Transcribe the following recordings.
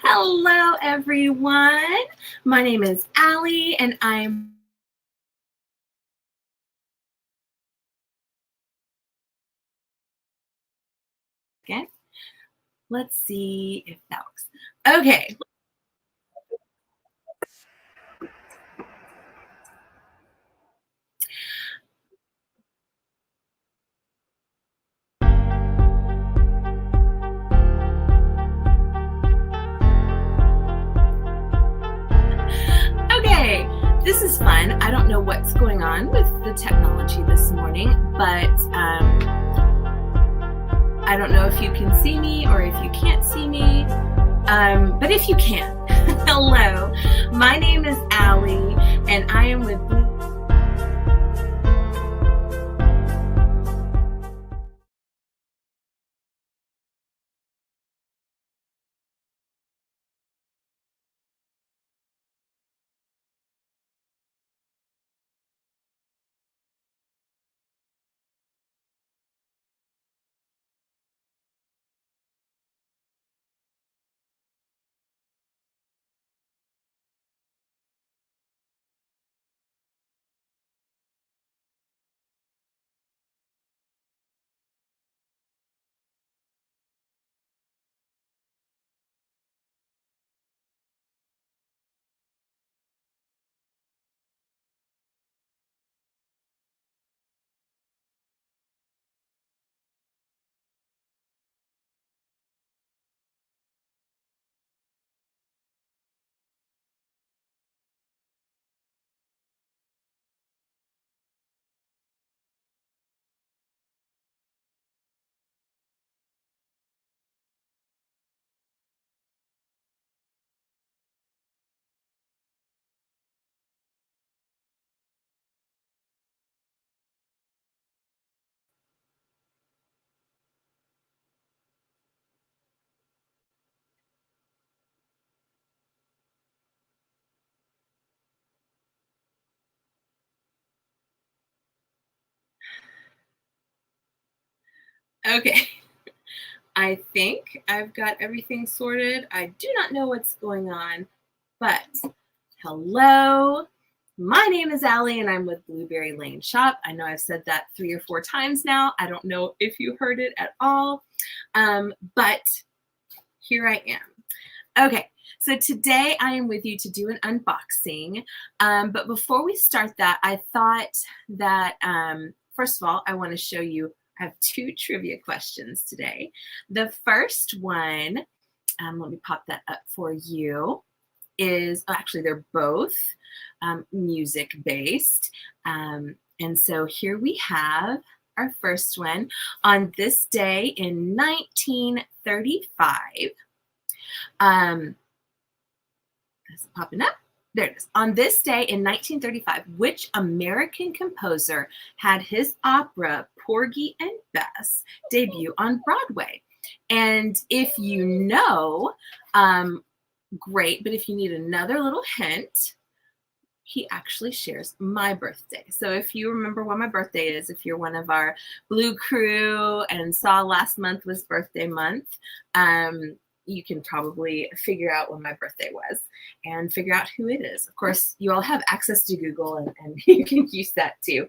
Hello, everyone. My name is Allie, and I'm okay. Let's see if that works. Okay. Okay. This is fun. I don't know what's going on with the technology this morning, but I don't know if you can see me or if you can't see me. But if you can, hello. My name is Allie, and I am with Blue. Okay. I think I've got everything sorted. I do not know what's going on, but hello. My name is Allie, and I'm with Blueberry Lane Shop. I know I've said that 3 or 4 times now. I don't know if you heard it at all, but here I am. Okay, so today I am with you to do an unboxing. But before we start that, I thought that, first of all, I want to show you, I have 2 trivia questions today. The first one, let me pop that up for you, is actually they're both music based. And so here we have our first one. On this day in 1935, is it popping up? There it is. On this day in 1935, which American composer had his opera Porgy and Bess debut on Broadway? And if you know, great, but if you need another little hint, he actually shares my birthday. So if you remember when my birthday is, if you're one of our Blue Crew and saw last month was birthday month, you can probably figure out when my birthday was and figure out who it is. Of course, you all have access to Google, and you can use that too.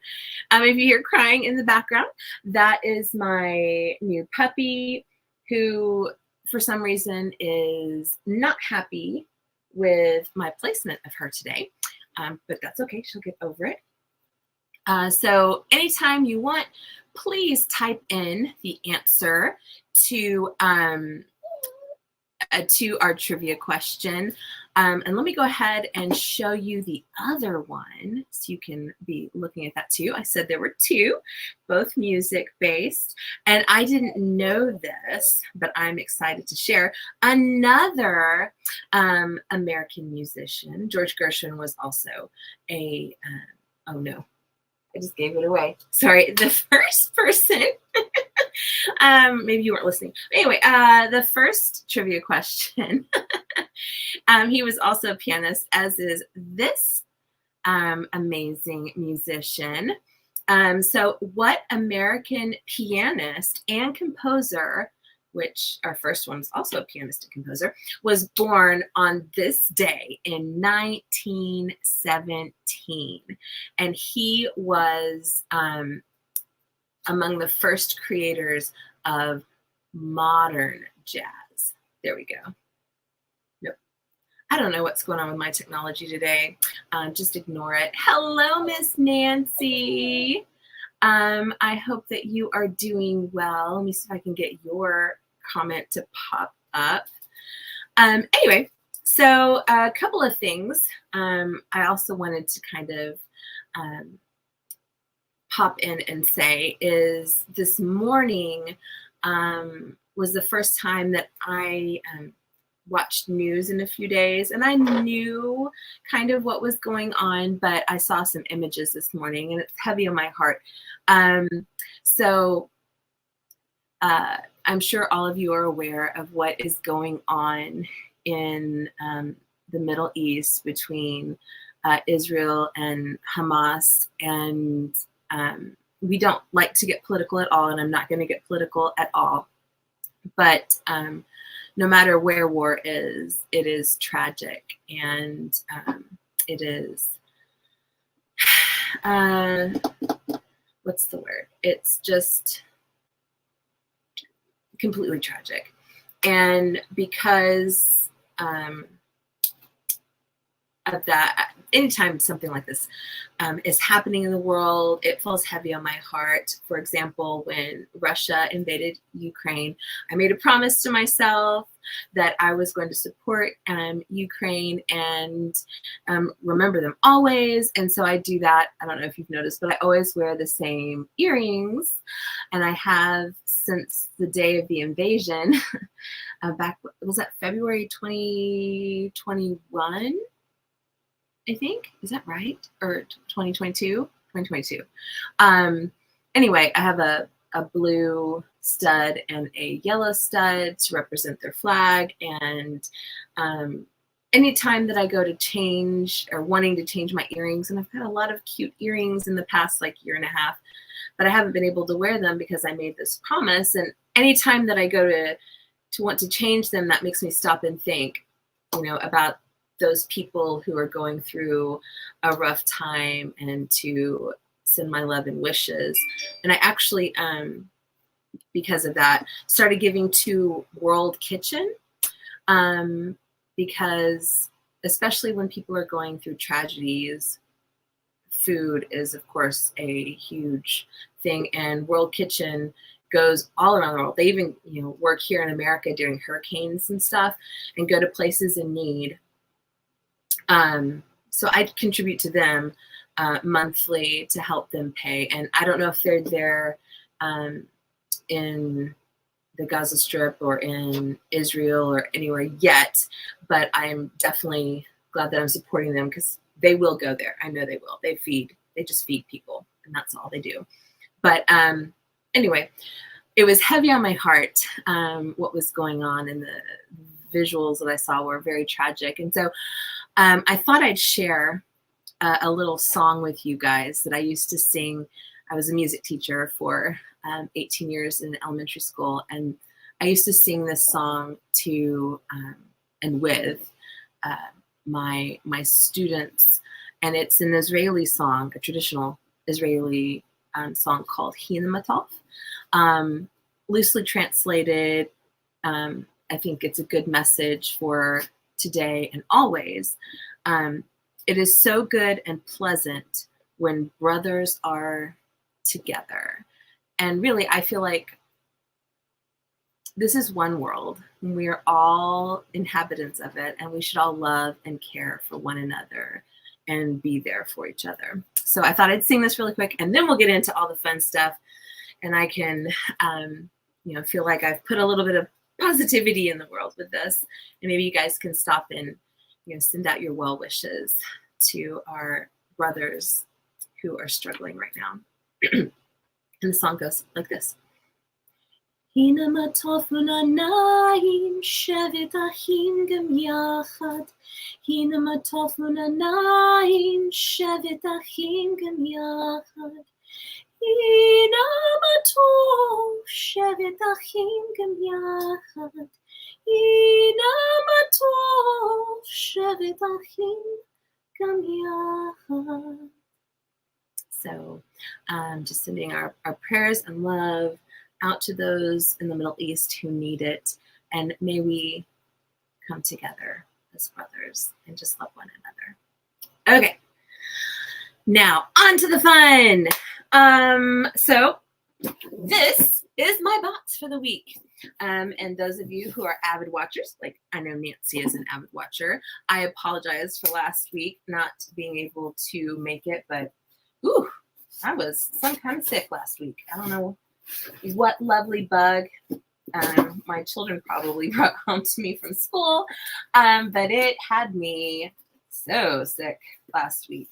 If you hear crying in the background, that is my new puppy who, for some reason, is not happy with my placement of her today. But that's okay, she'll get over it. So anytime you want, please type in the answer to our trivia question. And let me go ahead and show you the other one so you can be looking at that too. I said there were 2, both music based. And I didn't know this, but I'm excited to share. Another American musician, George Gershwin, was also a, oh no, I just gave it away. Sorry, the first person, maybe you weren't listening. Anyway, the first trivia question, he was also a pianist, as is this amazing musician. So what American pianist and composer which our first one was also a pianist and composer, was born on this day in 1917. And he was among the first creators of modern jazz. There we go. Yep. I don't know what's going on with my technology today. Just ignore it. Hello, Miss Nancy. I hope that you are doing well. Let me see if I can get your comment to pop up. Anyway, so a couple of things. I also wanted to kind of pop in and say is this morning was the first time that I watched news in a few days, and I knew kind of what was going on, but I saw some images this morning and it's heavy on my heart. So I'm sure all of you are aware of what is going on in the Middle East between Israel and Hamas, and we don't like to get political at all, and I'm not going to get political at all, but no matter where war is, it is tragic, and it is, what's the word? It's just completely tragic. And because of that, anytime something like this is happening in the world, it falls heavy on my heart. For example, when Russia invaded Ukraine, I made a promise to myself that I was going to support Ukraine and remember them always. And so I do that. I don't know if you've noticed, but I always wear the same earrings. And I have since the day of the invasion, back, was that February 2021? I think, is that right? Or 2022? 2022. Anyway, I have a blue stud and a yellow stud to represent their flag. And anytime that I go to change or wanting to change my earrings, and I've had a lot of cute earrings in the past like year and a half, but I haven't been able to wear them because I made this promise. And anytime that I go to want to change them, that makes me stop and think, about those people who are going through a rough time, and to send my love and wishes. And I actually, because of that, started giving to World Kitchen, because especially when people are going through tragedies, food is, of course, a huge thing. And World Kitchen goes all around the world. They even, work here in America during hurricanes and stuff, and go to places in need. So I contribute to them monthly to help them pay. And I don't know if they're there in the Gaza Strip or in Israel or anywhere yet, but I'm definitely glad that I'm supporting them, because they will go there. I know they will. They just feed people, and that's all they do. But anyway, it was heavy on my heart what was going on, and the visuals that I saw were very tragic. And so I thought I'd share a little song with you guys that I used to sing. I was a music teacher for 18 years in elementary school, and I used to sing this song to and with my students, and it's an Israeli song, a traditional Israeli song called Hinamatov. Loosely translated, I think it's a good message for today and always. It is so good and pleasant when brothers are together. And really, I feel like this is one world. We are all inhabitants of it, and we should all love and care for one another and be there for each other. So I thought I'd sing this really quick, and then we'll get into all the fun stuff. And I can, feel like I've put a little bit of positivity in the world with this. And maybe you guys can stop and, send out your well wishes to our brothers who are struggling right now. And the song goes like this. הנה מטוף ונעניים, שבת אחים גם יחד. הנה מטוף ונעניים, שבת אחים גם יחד. הנה מה טוב שבת אחים גם יחד. הנה מה טוב שבת אחים גם יחד. So just sending our prayers and love out to those in the Middle East who need it. And may we come together as brothers and just love one another. Okay. Now on to the fun. So this is my box for the week. And those of you who are avid watchers, like I know Nancy is an avid watcher, I apologize for last week not being able to make it, but I was some kind of sick last week. I don't know what lovely bug my children probably brought home to me from school, but it had me so sick last week.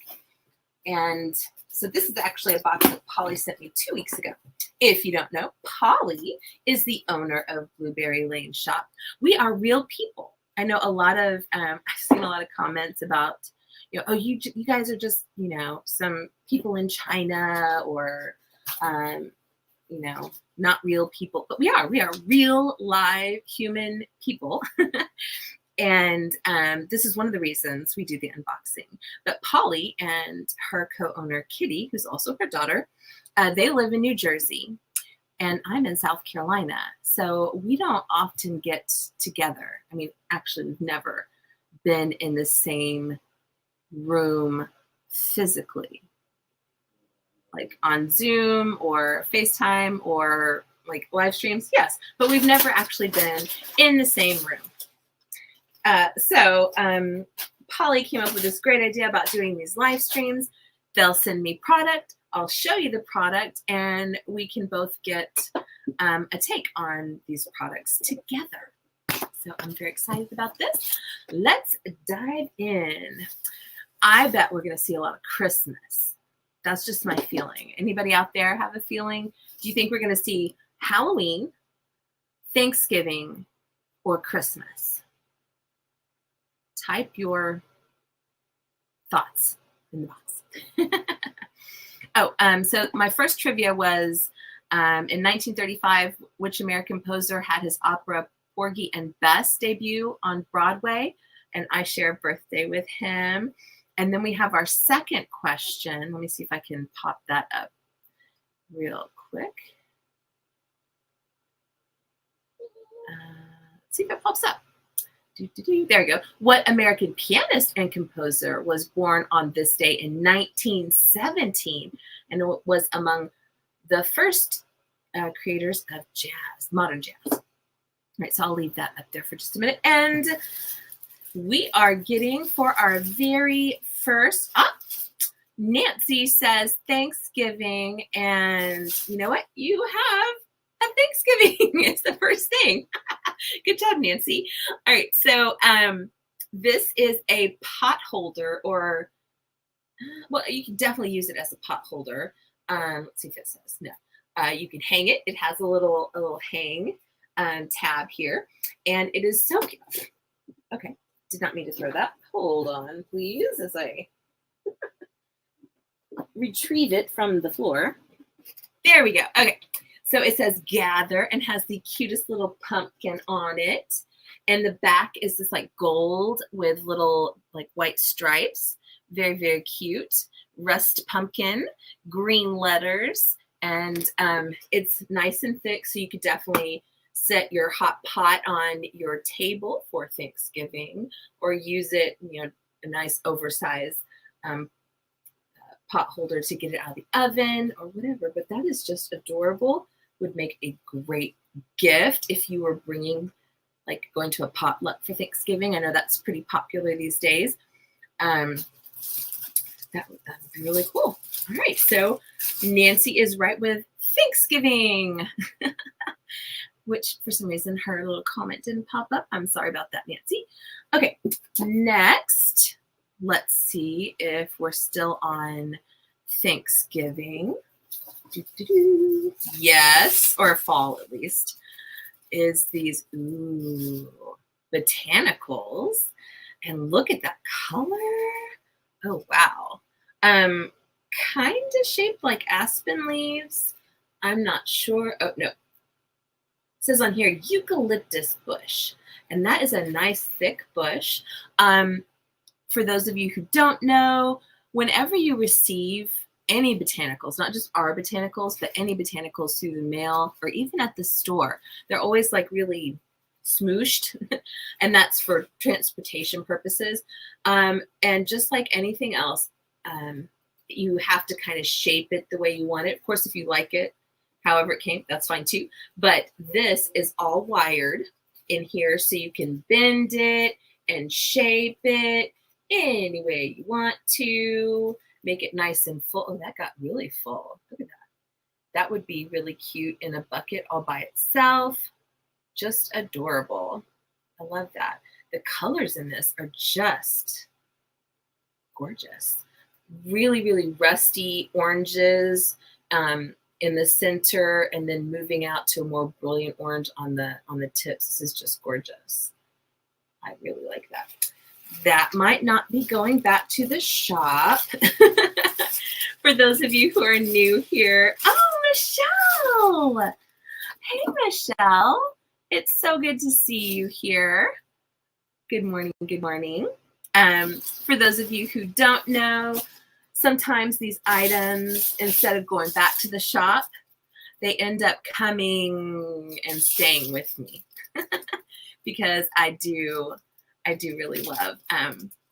And so this is actually a box that Polly sent me 2 weeks ago. If you don't know, Polly is the owner of Blueberry Lane Shop. We are real people. I know a lot of, I've seen a lot of comments about, oh, you guys are just, some people in China or, not real people. But we are real, live, human people. And this is one of the reasons we do the unboxing. But Polly and her co-owner, Kitty, who's also her daughter, they live in New Jersey. And I'm in South Carolina. So we don't often get together. I mean, actually, we've never been in the same room physically, like on Zoom or FaceTime or like live streams. Yes, but we've never actually been in the same room. So Polly came up with this great idea about doing these live streams. They'll send me product. I'll show you the product and we can both get a take on these products together. So I'm very excited about this. Let's dive in. I bet we're going to see a lot of Christmas. That's just my feeling. Anybody out there have a feeling? Do you think we're going to see Halloween, Thanksgiving, or Christmas? Type your thoughts in the box. So my first trivia was in 1935, which American composer had his opera Porgy and Bess debut on Broadway? And I share a birthday with him. And then we have our second question. Let me see if I can pop that up real quick. Let's see if it pops up. There we go. What American pianist and composer was born on this day in 1917 and was among the first creators of jazz, modern jazz? All right, so I'll leave that up there for just a minute. And we are getting for our very first, Nancy says Thanksgiving. And you know what? You have a Thanksgiving. It's the first thing. Good job, Nancy. All right, so this is a pot holder, or, well, you can definitely use it as a pot holder. Let's see if it says, no. You can hang it. It has a little hang tab here, and it is so cute. Okay, did not mean to throw that. Hold on, please, as I retrieve it from the floor. There we go. Okay. So it says gather and has the cutest little pumpkin on it. And the back is this like gold with little like white stripes. Very, very cute. Rust pumpkin, green letters. And it's nice and thick. So you could definitely set your hot pot on your table for Thanksgiving or use it, a nice oversized pot holder to get it out of the oven or whatever. But that is just adorable. Would make a great gift if you were going to a potluck for Thanksgiving. I know that's pretty popular these days. That would be really cool. All right, so Nancy is right with Thanksgiving, which for some reason her little comment didn't pop up. I'm sorry about that, Nancy. Okay, next, let's see if we're still on Thanksgiving. Yes, or fall at least, is these botanicals. And look at that color. Oh, wow. kind of shaped like aspen leaves. I'm not sure. Oh, no. It says on here, eucalyptus bush. And that is a nice thick bush. For those of you who don't know, whenever you receive any botanicals, not just our botanicals, but any botanicals through the mail or even at the store, they're always like really smooshed, and that's for transportation purposes. And just like anything else, you have to kind of shape it the way you want it. Of course, if you like it, however it came, that's fine too. But this is all wired in here, so you can bend it and shape it any way you want to. Make it nice and full. Oh, that got really full. Look at that. That would be really cute in a bucket all by itself. Just adorable. I love that. The colors in this are just gorgeous. Really, really rusty oranges in the center, and then moving out to a more brilliant orange on the tips. This is just gorgeous. I really like that. That might not be going back to the shop. For those of you who are new here. Oh, Michelle. Hey, Michelle. It's so good to see you here. Good morning. Good morning. For those of you who don't know, sometimes these items, instead of going back to the shop, they end up coming and staying with me because I do really love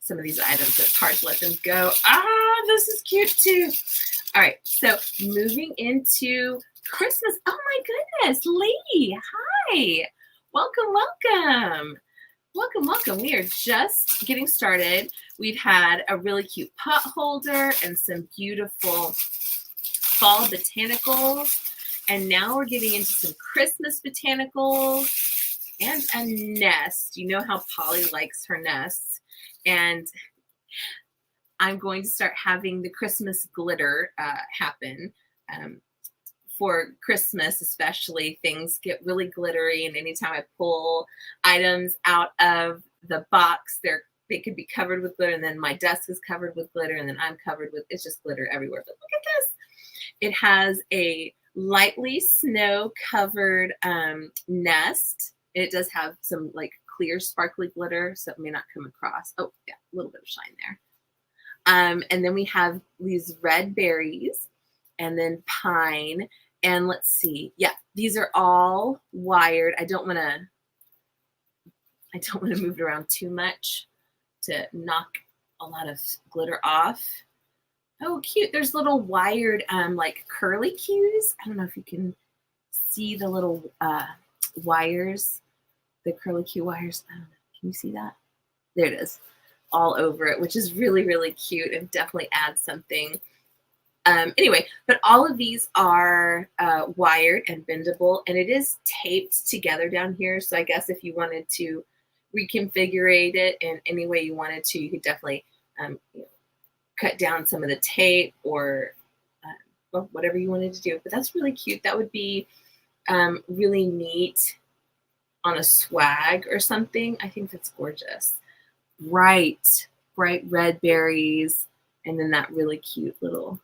some of these items. It's hard to let them go. This is cute too. All right, so moving into Christmas. Oh my goodness, Lee, hi. Welcome, welcome. Welcome, welcome. We are just getting started. We've had a really cute pot holder and some beautiful fall botanicals. And now we're getting into some Christmas botanicals and a nest. You know how Polly likes her nests. And I'm going to start having the Christmas glitter happen. For Christmas especially, things get really glittery, and anytime I pull items out of the box, they could be covered with glitter, and then my desk is covered with glitter, and then I'm covered with, it's just glitter everywhere. But look at this. It has a lightly snow-covered nest. It does have some like clear sparkly glitter, so it may not come across. Oh yeah, a little bit of shine there. And then we have these red berries, and then pine. And let's see. Yeah, these are all wired. I don't want to move it around too much to knock a lot of glitter off. Oh, cute. There's little wired like curly cues. I don't know if you can see the little wires, the curly cue wires. I don't know. Can you see that? There it is, all over it, which is really, really cute and definitely adds something. Anyway, but all of these are wired and bendable, and it is taped together down here. So I guess if you wanted to reconfigure it in any way you wanted to, you could definitely cut down some of the tape or well, whatever you wanted to do. But that's really cute. That would be really neat on a swag or something. I think that's gorgeous. Bright red berries, and then that really cute little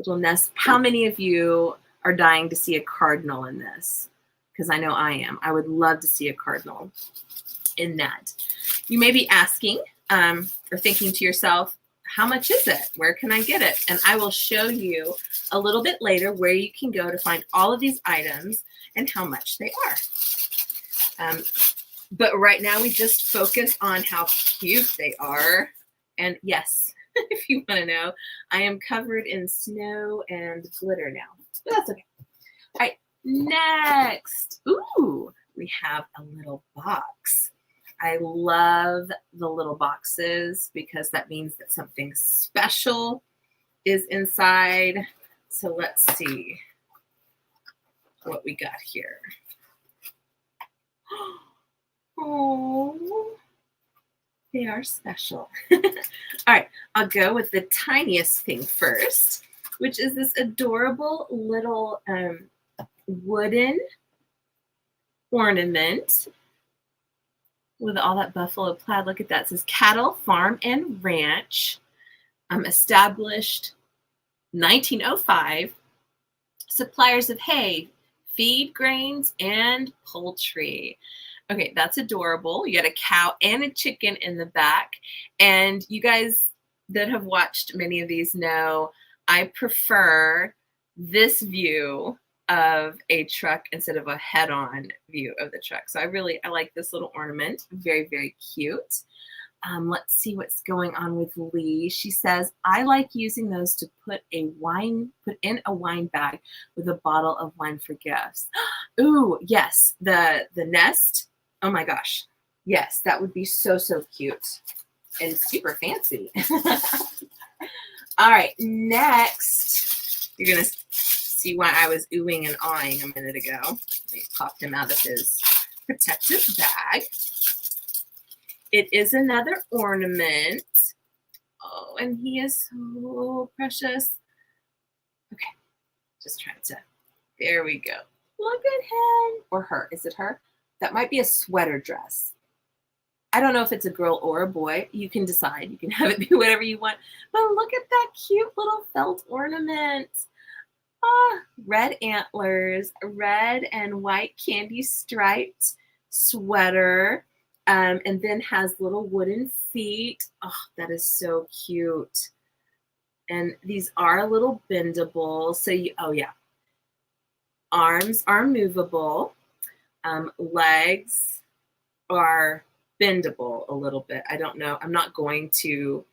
nest. How many of you are dying to see a cardinal in this? Because I know I am. I would love to see a cardinal in that. You may be asking or thinking to yourself, how much is it? Where can I get it? And I will show you a little bit later where you can go to find all of these items and how much they are. But right now we just focus on how cute they are. And yes, if you want to know, I am covered in snow and glitter now, but that's okay. All right, next. Ooh, we have a little box. I love the little boxes because that means that something special is inside. So let's see what we got here. Oh, they are special. All right, I'll go with the tiniest thing first, which is this adorable little wooden ornament with all that buffalo plaid. Look at that. It says Cattle, Farm, and Ranch. Established 1905. Suppliers of hay, feed, grains, and poultry. Okay, that's adorable. You got a cow and a chicken in the back. And you guys that have watched many of these know I prefer this view of a truck instead of a head-on view of the truck. So I like this little ornament. Very, very cute. Let's see what's going on with Lee. She says, I like using those to put in a wine bag with a bottle of wine for gifts. Ooh, yes, the nest. Oh my gosh. Yes, that would be so, so cute and super fancy. All right, next, you're going to see why I was oohing and awing a minute ago. I popped him out of his protective bag. It is another ornament. Oh, and he is so precious. Okay, just trying to, there we go. Look at him, or her, is it her? That might be a sweater dress. I don't know if it's a girl or a boy. You can decide, you can have it be whatever you want. But look at that cute little felt ornament. Ah, red antlers, red and white candy striped sweater. And then has little wooden feet. Oh, that is so cute. And these are a little bendable. So oh yeah. Arms are movable. Legs are bendable a little bit. I don't know. I'm not going to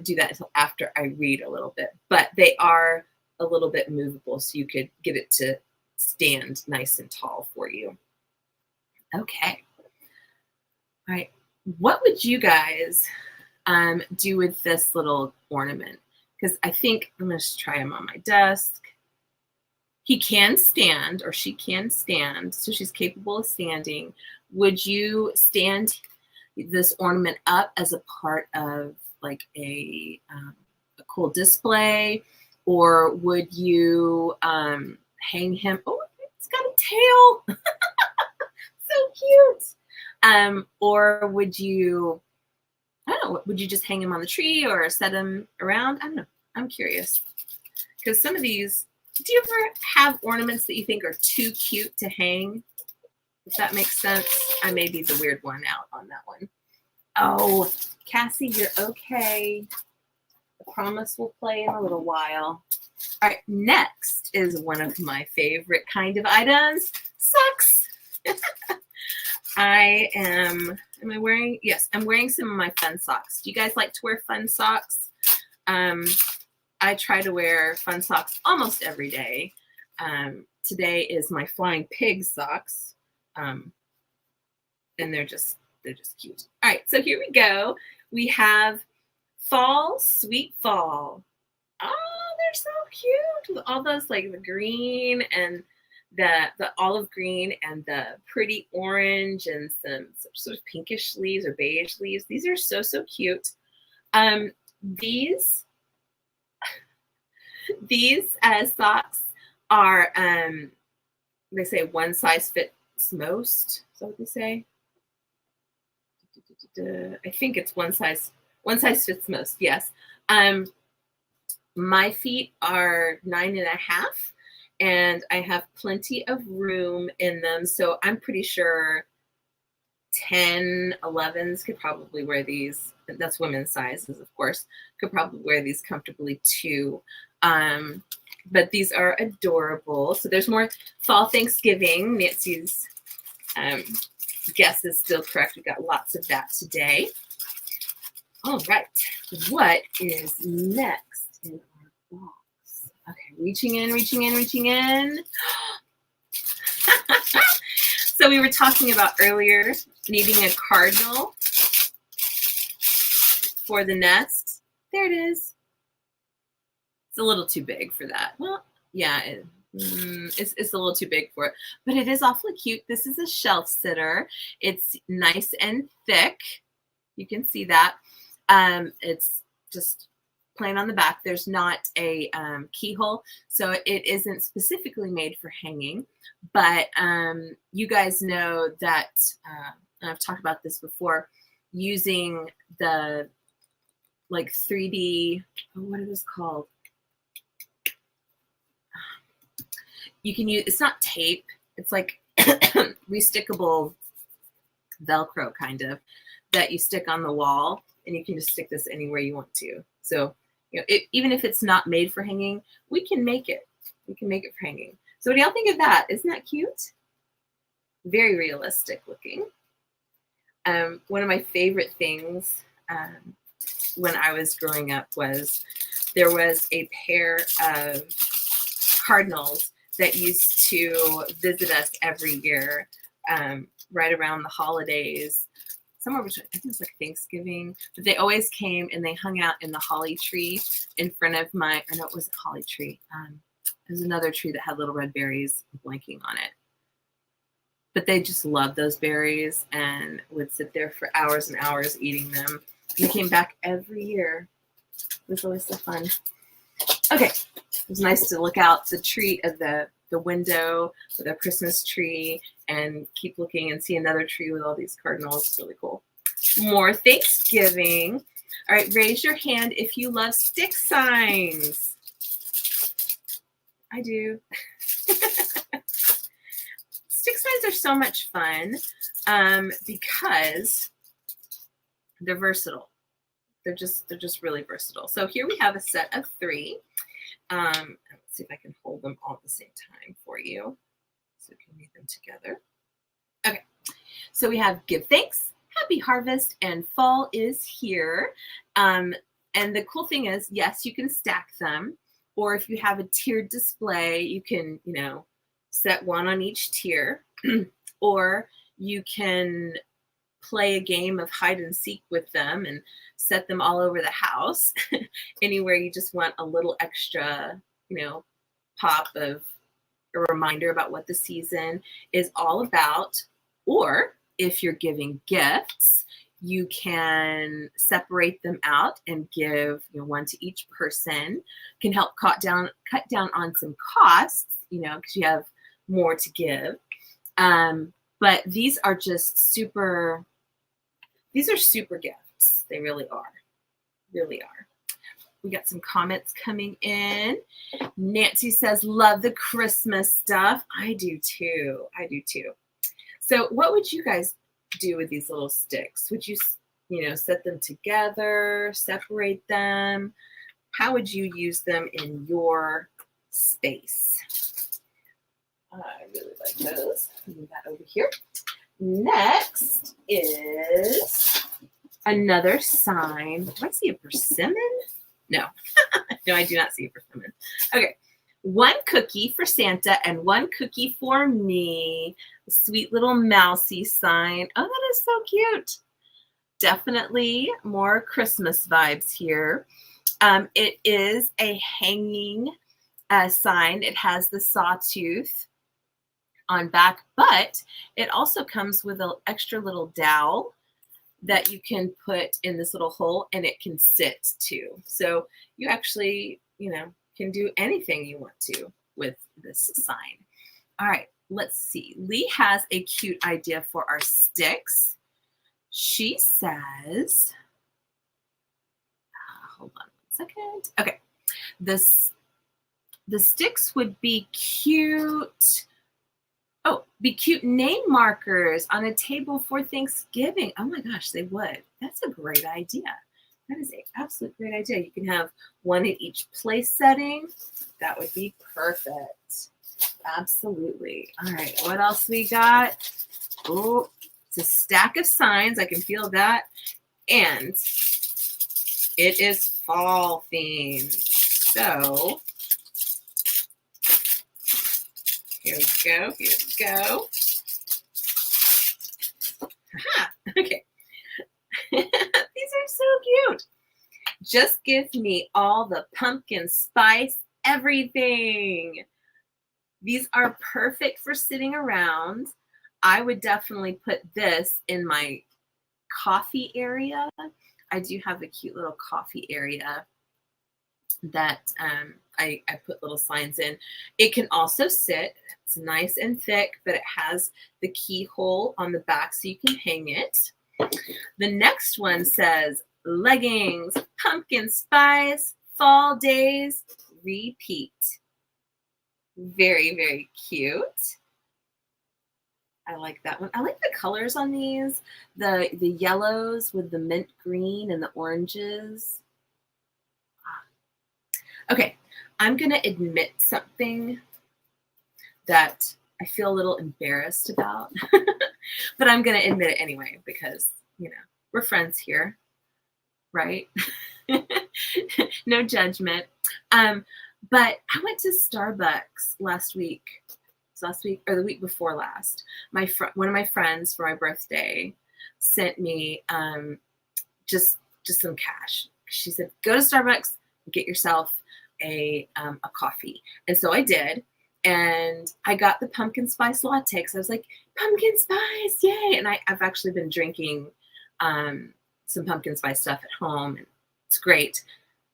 do that until after I read a little bit. But they are a little bit movable, so you could get it to stand nice and tall for you. Okay. All right, what would you guys do with this little ornament? Because I think I'm going to try him on my desk. He can stand, or she can stand, so she's capable of standing. Would you stand this ornament up as a part of like a cool display, or would you hang him? Oh, it's got a tail. So cute. Or would you, I don't know, would you just hang him on the tree or set him around? I don't know. I'm curious. Because some of these, do you ever have ornaments that you think are too cute to hang? If that makes sense. I may be the weird one out on that one. Oh, Cassie, you're okay. I promise we'll play in a little while. All right, next is one of my favorite kind of items, socks. Am I wearing, yes, I'm wearing some of my fun socks. Do you guys like to wear fun socks? I try to wear fun socks almost every day. Today is my flying pig socks. And they're just cute. All right, so here we go. We have fall, sweet fall. Oh, they're so cute with all those, like the green and the olive green and the pretty orange and some sort of pinkish leaves or beige leaves. These are so, so cute. These socks are, they say one size fits most. Is that what they say? I think it's one size fits most. Yes. My feet are 9.5. And I have plenty of room in them. So I'm pretty sure 10, 11s could probably wear these. That's women's sizes, of course, could probably wear these comfortably too. But these are adorable. So there's more fall Thanksgiving. Nancy's guess is still correct. We got lots of that today. All right. What is next in our box? Okay, reaching in. So we were talking about earlier needing a cardinal for the nest. There it is. It's a little too big for that. Well, yeah, it's a little too big for it, but it is awfully cute. This is a shelf sitter. It's nice and thick. You can see that. It's just plain on the back. There's not a keyhole, so it isn't specifically made for hanging. But you guys know that, and I've talked about this before, using the like 3D, what are those called? You can use, it's not tape, it's like restickable Velcro kind of, that you stick on the wall, and you can just stick this anywhere you want to. So, you know, even if it's not made for hanging, we can make it. We can make it for hanging. So what do y'all think of that? Isn't that cute? Very realistic looking. One of my favorite things when I was growing up was there was a pair of cardinals that used to visit us every year, right around the holidays, somewhere between, I think it was like Thanksgiving, but they always came and they hung out in the holly tree in front of my, I know it wasn't holly tree. There's another tree that had little red berries blanking on it. But they just loved those berries and would sit there for hours and hours eating them. And they came back every year. It was always so fun. Okay, it was nice to look out the tree of the window with a Christmas tree and keep looking and see another tree with all these cardinals. It's really cool. More Thanksgiving. All right, raise your hand if you love stick signs. I do. Stick signs are so much fun because they're versatile. They're just really versatile. So here we have a set of 3. Let's see if I can hold them all at the same time for you, so we can read them together. Okay, so we have Give Thanks, Happy Harvest, and Fall is Here. And the cool thing is, yes, you can stack them, or if you have a tiered display, you can, you know, set one on each tier, or you can play a game of hide and seek with them and set them all over the house. Anywhere you just want a little extra, you know, pop of a reminder about what the season is all about. Or if you're giving gifts, you can separate them out and give, you know, one to each person. Can help cut down on some costs, you know, because you have more to give. But these are just super gifts. They really are. Really are. We got some comments coming in. Nancy says, love the Christmas stuff. I do too. I do too. So what would you guys do with these little sticks? Would you, you know, set them together, separate them? How would you use them in your space? I really like those. Move that over here. Next is another sign. Do I see a persimmon? No. No, I do not see a persimmon. Okay. 1 cookie for Santa and 1 cookie for me. Sweet little mousy sign. Oh, that is so cute. Definitely more Christmas vibes here. It is a hanging sign. It has the sawtooth on back, but it also comes with an extra little dowel that you can put in this little hole, and it can sit too. So you actually, you know, can do anything you want to with this sign. All right, let's see. Lee has a cute idea for our sticks. She says, hold on 1 second. Okay, the sticks would be cute. Oh, be cute name markers on a table for Thanksgiving. Oh my gosh, they would. That's a great idea. That is an absolute great idea. You can have one at each place setting. That would be perfect. Absolutely. All right, what else we got? Oh, it's a stack of signs. I can feel that. And it is fall themed. So here we go. Here we go. Aha, okay. These are so cute. Just give me all the pumpkin spice everything. These are perfect for sitting around. I would definitely put this in my coffee area. I do have a cute little coffee area that I put little signs in. It can also sit, it's nice and thick, but it has the keyhole on the back so you can hang it. The next one says, leggings, pumpkin spice, fall days, repeat. Very, very cute. I like that one. I like the colors on these. The yellows with the mint green and the oranges. Okay, I'm gonna admit something that I feel a little embarrassed about, but I'm gonna admit it anyway because, you know, we're friends here, right? No judgment. But I went to Starbucks last week. Last week or the week before last. One of my friends for my birthday sent me just some cash. She said, "Go to Starbucks and get yourself a coffee." And so I did, and I got the pumpkin spice latte because I was like, pumpkin spice, yay! And I've actually been drinking some pumpkin spice stuff at home, and it's great.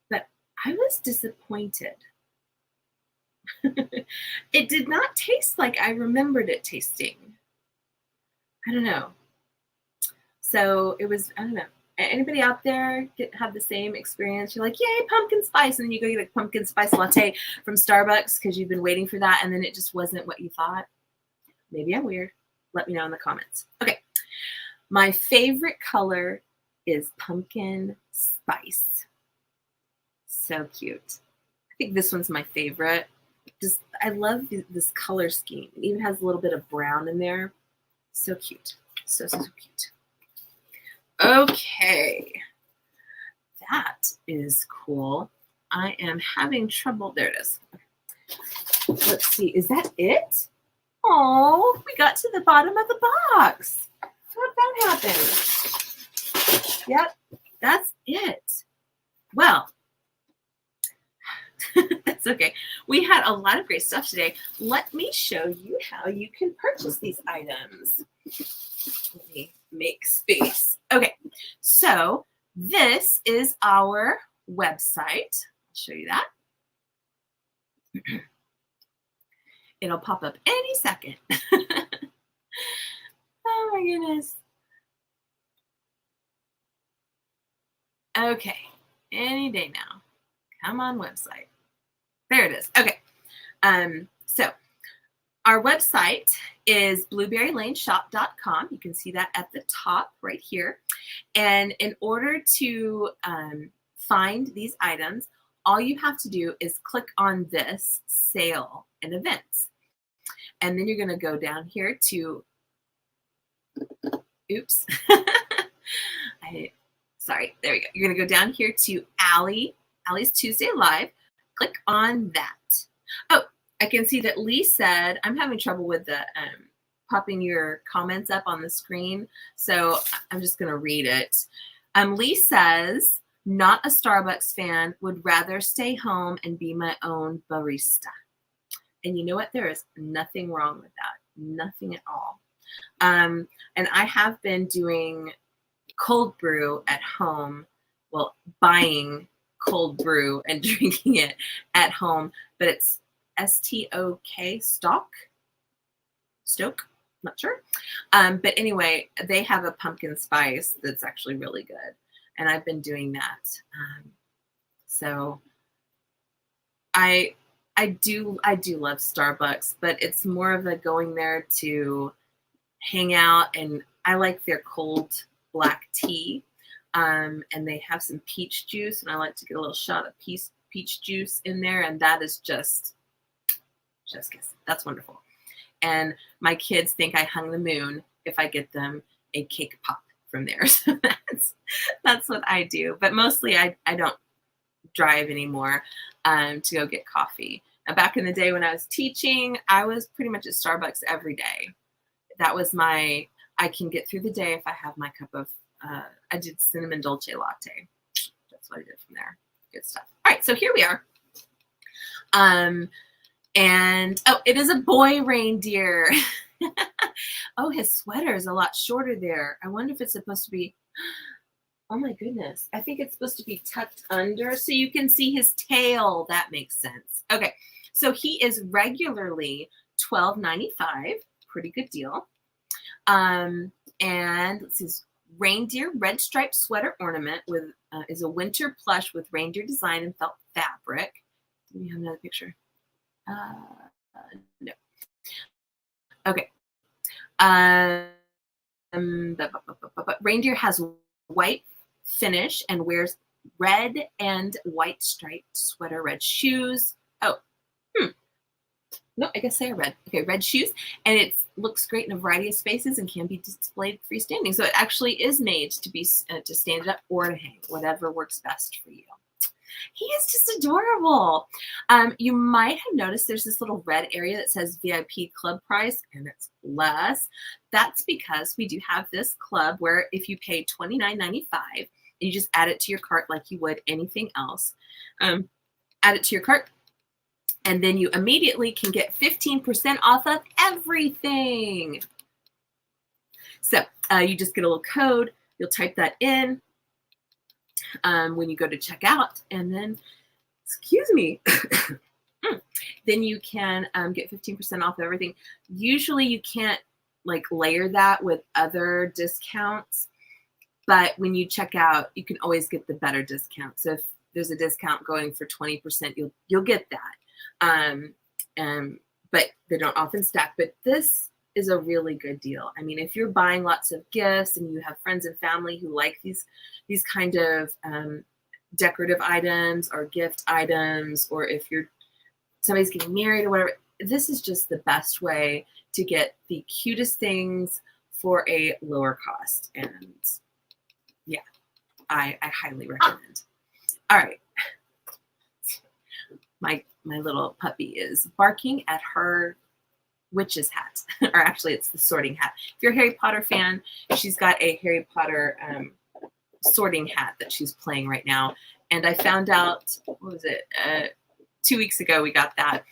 But I was disappointed. It did not taste like I remembered it tasting. I don't know. So it was, I don't know. Anybody out there have the same experience? You're like, yay, pumpkin spice. And then you go get a pumpkin spice latte from Starbucks because you've been waiting for that. And then it just wasn't what you thought. Maybe I'm weird. Let me know in the comments. Okay. My favorite color is pumpkin spice. So cute. I think this one's my favorite. Just, I love this color scheme. It even has a little bit of brown in there. So cute. So cute. Okay. That is cool. I am having trouble. There it is. Let's see. Is that it? Oh, we got to the bottom of the box. How did that happen? Yep, that's it. Well, that's okay. We had a lot of great stuff today. Let me show you how you can purchase these items. Let me make space. Okay, so this is our website. I'll show you that. It'll pop up any second. Oh my goodness. Okay, any day now. Come on, website. There it is. Okay. So our website is blueberrylaneshop.com. You can see that at the top right here. And in order to find these items, all you have to do is click on this sale and events. And then you're going to go down here to, oops. Sorry, there we go. You're going to go down here to Allie's Tuesday Live. Click on that. Oh, I can see that Lee said, I'm having trouble with the popping your comments up on the screen, so I'm just going to read it. Lee says, not a Starbucks fan, would rather stay home and be my own barista. And you know what? There is nothing wrong with that. Nothing at all. And I have been doing cold brew at home. Well, buying cold brew and drinking it at home, but it's S-T-O-K, Stoke, not sure. But anyway, they have a pumpkin spice that's actually really good, and I've been doing that. So I do love Starbucks, but it's more of a going there to hang out, and I like their cold black tea. And they have some peach juice, and I like to get a little shot of peach juice in there, and that is just kiss. That's wonderful. And my kids think I hung the moon if I get them a cake pop from there. So that's what I do. But mostly I don't drive anymore to go get coffee. Now, back in the day when I was teaching, I was pretty much at Starbucks every day. That was I can get through the day if I have my cup of I did cinnamon dolce latte. That's what I did from there. Good stuff. All right, so here we are. And oh, it is a boy reindeer. Oh, his sweater is a lot shorter there. I wonder if it's supposed to be, oh my goodness. I think it's supposed to be tucked under so you can see his tail. That makes sense. Okay, so he is regularly $12.95. Pretty good deal. And let's see, reindeer red striped sweater ornament with is a winter plush with reindeer design and felt fabric. Do we have another picture? No. Okay. Reindeer has white finish and wears red and white striped sweater, red shoes. Oh, no, I guess they are red. Okay, red shoes. And it looks great in a variety of spaces and can be displayed freestanding. So it actually is made to be to stand up or to hang, whatever works best for you. He is just adorable. You might have noticed there's this little red area that says VIP club price, and it's less. That's because we do have this club where if you pay $29.95 and you just add it to your cart like you would anything else, add it to your cart, and then you immediately can get 15% off of everything. So you just get a little code. You'll type that in when you go to check out, and then, excuse me, then you can get 15% off of everything. Usually you can't like layer that with other discounts, but when you check out, you can always get the better discount. So if there's a discount going for 20%, you'll get that. But they don't often stack. But this is a really good deal. I mean, if you're buying lots of gifts and you have friends and family who like these kind of decorative items or gift items, or if somebody's getting married or whatever, this is just the best way to get the cutest things for a lower cost. And yeah, I highly recommend. All right. My little puppy is barking at her witch's hat, or actually it's the sorting hat. If you're a Harry Potter fan, she's got a Harry Potter sorting hat that she's playing right now. And I found out, what was it, 2 weeks ago we got that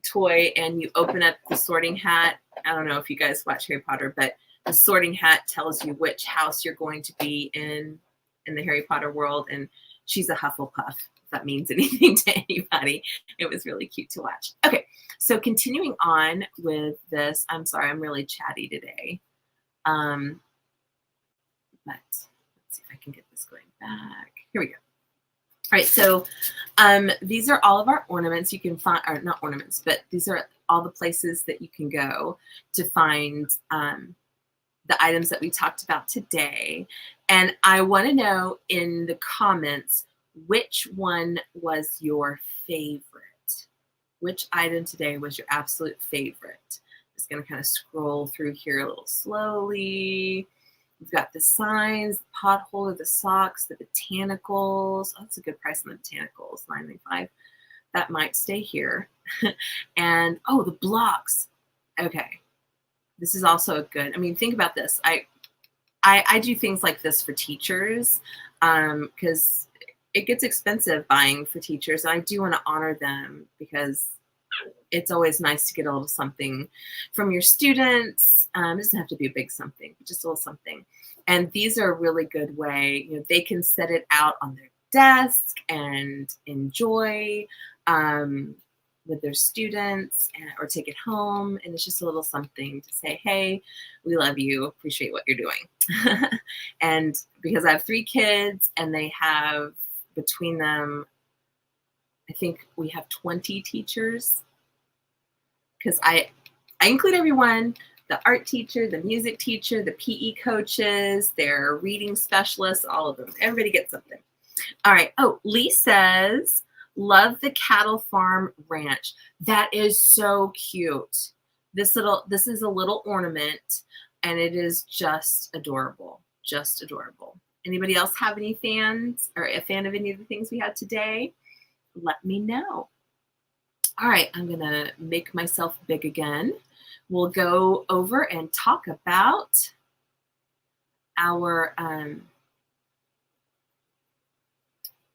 toy, and you open up the sorting hat. I don't know if you guys watch Harry Potter, but the sorting hat tells you which house you're going to be in the Harry Potter world, and she's a Hufflepuff. That means anything to anybody. It was really cute to watch. Okay, so continuing on with this, I'm sorry, I'm really chatty today. But let's see if I can get this going back. Here we go. All right, so these are all of our ornaments. You can find, or not ornaments, but these are all the places that you can go to find the items that we talked about today. And I want to know in the comments, which one was your favorite? Which item today was your absolute favorite? Just going to kind of scroll through here a little slowly. We've got the signs, the pot holder, the socks, the botanicals. Oh, that's a good price on the botanicals, $9.95. That might stay here. And oh, the blocks. Okay, this is also a good. I mean, think about this. I do things like this for teachers because it gets expensive buying for teachers. And I do want to honor them because it's always nice to get a little something from your students. It doesn't have to be a big something, but just a little something. And these are a really good way. You know, they can set it out on their desk and enjoy with their students, or take it home. And it's just a little something to say, hey, we love you, appreciate what you're doing. And because I have 3 kids and they have between them, I think we have 20 teachers, because I include everyone, the art teacher, the music teacher, the PE coaches, their reading specialists, all of them. Everybody gets something. All right. Oh, Lee says, love the cattle farm ranch. That is so cute. This is a little ornament, and it is just adorable. Just adorable. Anybody else have any fans or a fan of any of the things we had today? Let me know. All right, I'm going to make myself big again. We'll go over and talk about our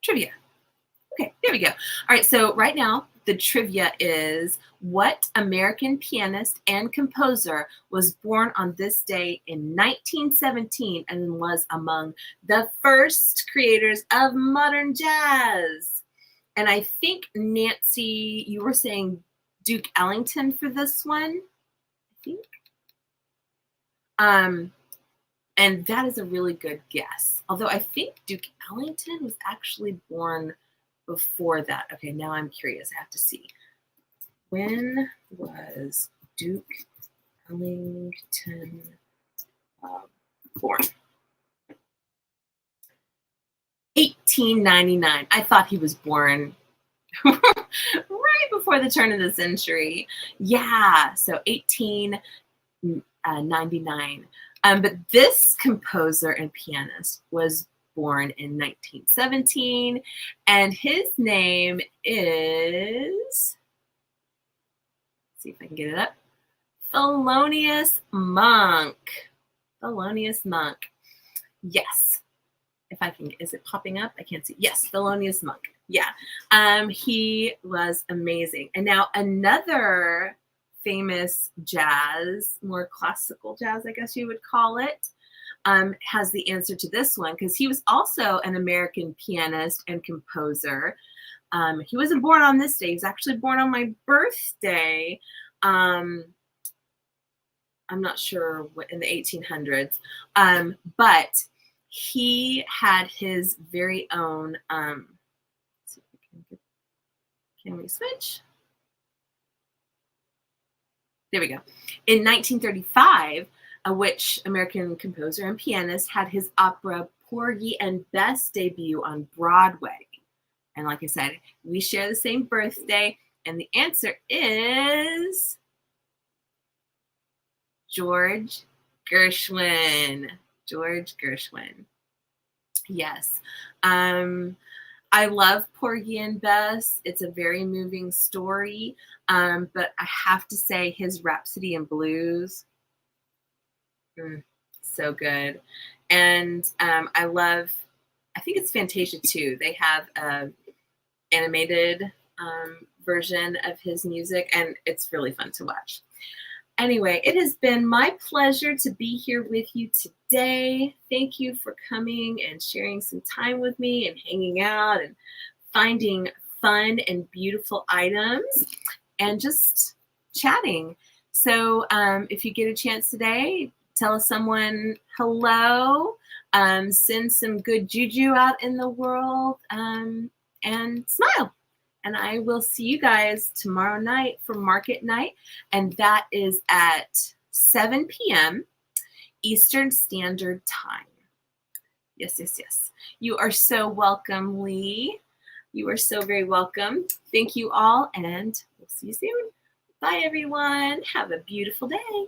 trivia. Okay, there we go. All right, so right now the trivia is, what American pianist and composer was born on this day in 1917 and was among the first creators of modern jazz? And I think, Nancy, you were saying Duke Ellington for this one, I think. And that is a really good guess. Although I think Duke Ellington was actually born before that. Okay, now I'm curious. I have to see. When was Duke Ellington born? 1899. I thought he was born right before the turn of the century. Yeah, so 1899. But this composer and pianist was born in 1917, and his name is, let's see if I can get it up, Thelonious Monk. Thelonious Monk. Yes. If I can, is it popping up? I can't see. Yes, Thelonious Monk. Yeah. He was amazing. And now another famous jazz, more classical jazz, I guess you would call it, has the answer to this one, because he was also an American pianist and composer. He wasn't born on this day. He was actually born on my birthday. I'm not sure what, in the 1800s, but he had his very own, let's see if we can we switch? There we go. In 1935, which American composer and pianist had his opera Porgy and Bess debut on Broadway. And like I said, we share the same birthday, and the answer is George Gershwin. George Gershwin. Yes. I love Porgy and Bess. It's a very moving story. But I have to say his Rhapsody in Blues, so good. And I think it's Fantasia too. They have an animated version of his music, and it's really fun to watch. Anyway, it has been my pleasure to be here with you today. Thank you for coming and sharing some time with me and hanging out and finding fun and beautiful items and just chatting. So if you get a chance today, tell someone hello, send some good juju out in the world, and smile. And I will see you guys tomorrow night for market night. And that is at 7 p.m. Eastern Standard Time. Yes, yes, yes. You are so welcome, Lee. You are so very welcome. Thank you all, and we'll see you soon. Bye, everyone. Have a beautiful day.